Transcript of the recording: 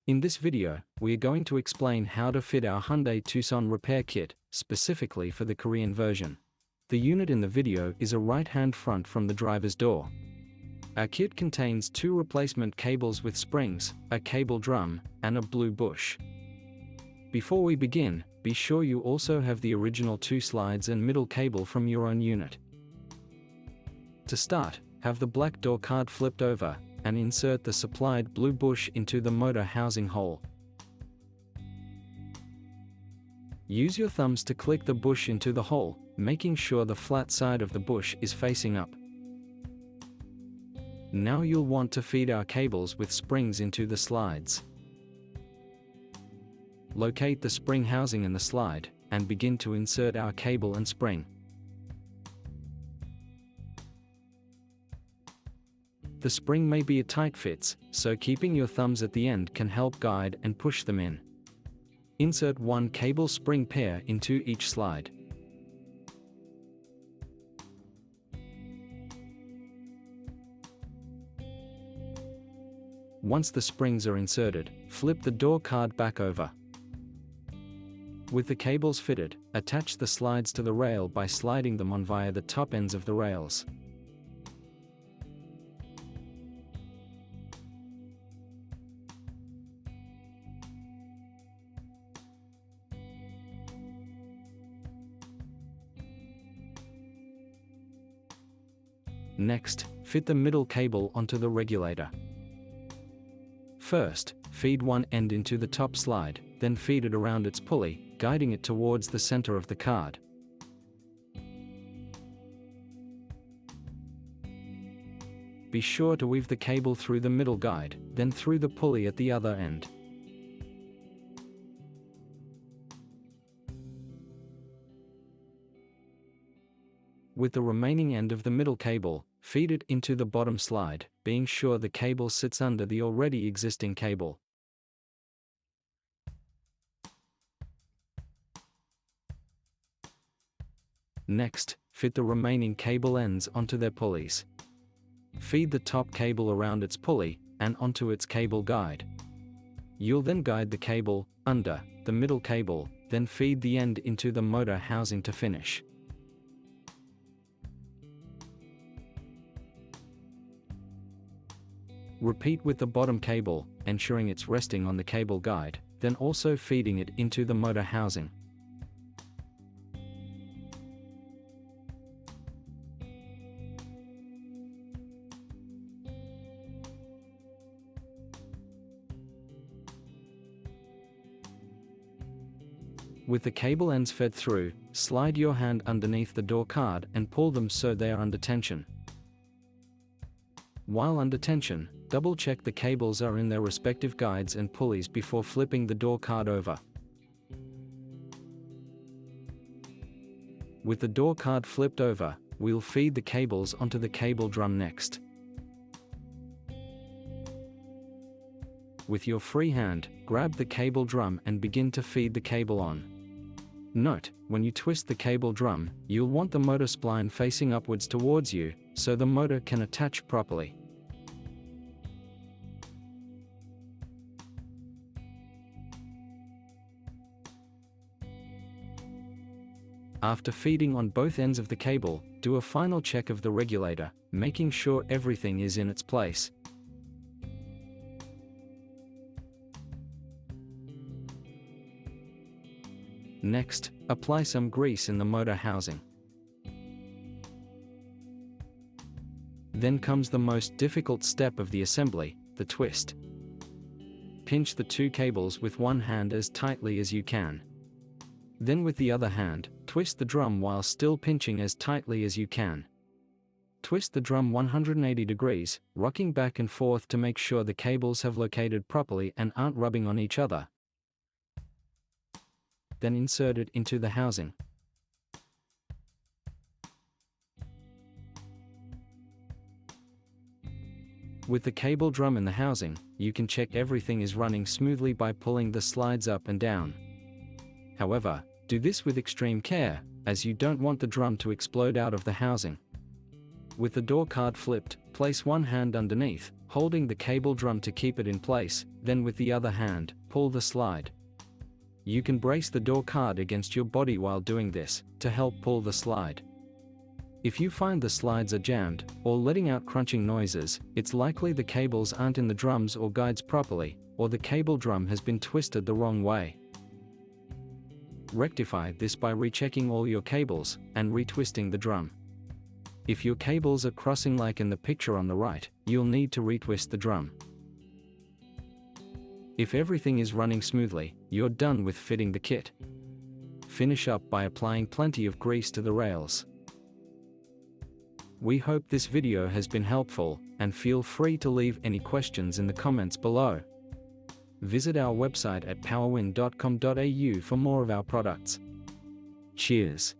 In this video, we are going to explain how to fit our Hyundai Tucson repair kit, specifically for the Korean version. The unit in the video is a right-hand front from the driver's door. Our kit contains 2 replacement cables with springs, a cable drum, and a blue bush. Before we begin, be sure you also have the original 2 slides and middle cable from your own unit. To start, have the black door card flipped over, and insert the supplied blue bush into the motor housing hole. Use your thumbs to click the bush into the hole, making sure the flat side of the bush is facing up. Now you'll want to feed our cables with springs into the slides. Locate the spring housing in the slide, and begin to insert our cable and spring. The spring may be a tight fit, so keeping your thumbs at the end can help guide and push them in. Insert 1 cable spring pair into each slide. Once the springs are inserted, flip the door card back over. With the cables fitted, attach the slides to the rail by sliding them on via the top ends of the rails. Next, fit the middle cable onto the regulator. First, feed one end into the top slide, then feed it around its pulley, guiding it towards the center of the card. Be sure to weave the cable through the middle guide, then through the pulley at the other end. With the remaining end of the middle cable, feed it into the bottom slide, being sure the cable sits under the already existing cable. Next, fit the remaining cable ends onto their pulleys. Feed the top cable around its pulley, and onto its cable guide. You'll then guide the cable under the middle cable, then feed the end into the motor housing to finish. Repeat with the bottom cable, ensuring it's resting on the cable guide, then also feeding it into the motor housing. With the cable ends fed through, slide your hand underneath the door card and pull them so they are under tension. While under tension, double-check the cables are in their respective guides and pulleys before flipping the door card over. With the door card flipped over, we'll feed the cables onto the cable drum next. With your free hand, grab the cable drum and begin to feed the cable on. Note, when you twist the cable drum, you'll want the motor spline facing upwards towards you, so the motor can attach properly. After feeding on both ends of the cable, do a final check of the regulator, making sure everything is in its place. Next, apply some grease in the motor housing. Then comes the most difficult step of the assembly, the twist. Pinch the 2 cables with one hand as tightly as you can. Then with the other hand, twist the drum while still pinching as tightly as you can. Twist the drum 180 degrees, rocking back and forth to make sure the cables have located properly and aren't rubbing on each other. Then insert it into the housing. With the cable drum in the housing, you can check everything is running smoothly by pulling the slides up and down. However, do this with extreme care, as you don't want the drum to explode out of the housing. With the door card flipped, place one hand underneath, holding the cable drum to keep it in place, then with the other hand, pull the slide. You can brace the door card against your body while doing this, to help pull the slide. If you find the slides are jammed, or letting out crunching noises, it's likely the cables aren't in the drums or guides properly, or the cable drum has been twisted the wrong way. Rectify this by rechecking all your cables, and retwisting the drum. If your cables are crossing like in the picture on the right, you'll need to retwist the drum. If everything is running smoothly, you're done with fitting the kit. Finish up by applying plenty of grease to the rails. We hope this video has been helpful, and feel free to leave any questions in the comments below. Visit our website at powerwin.com.au for more of our products. Cheers!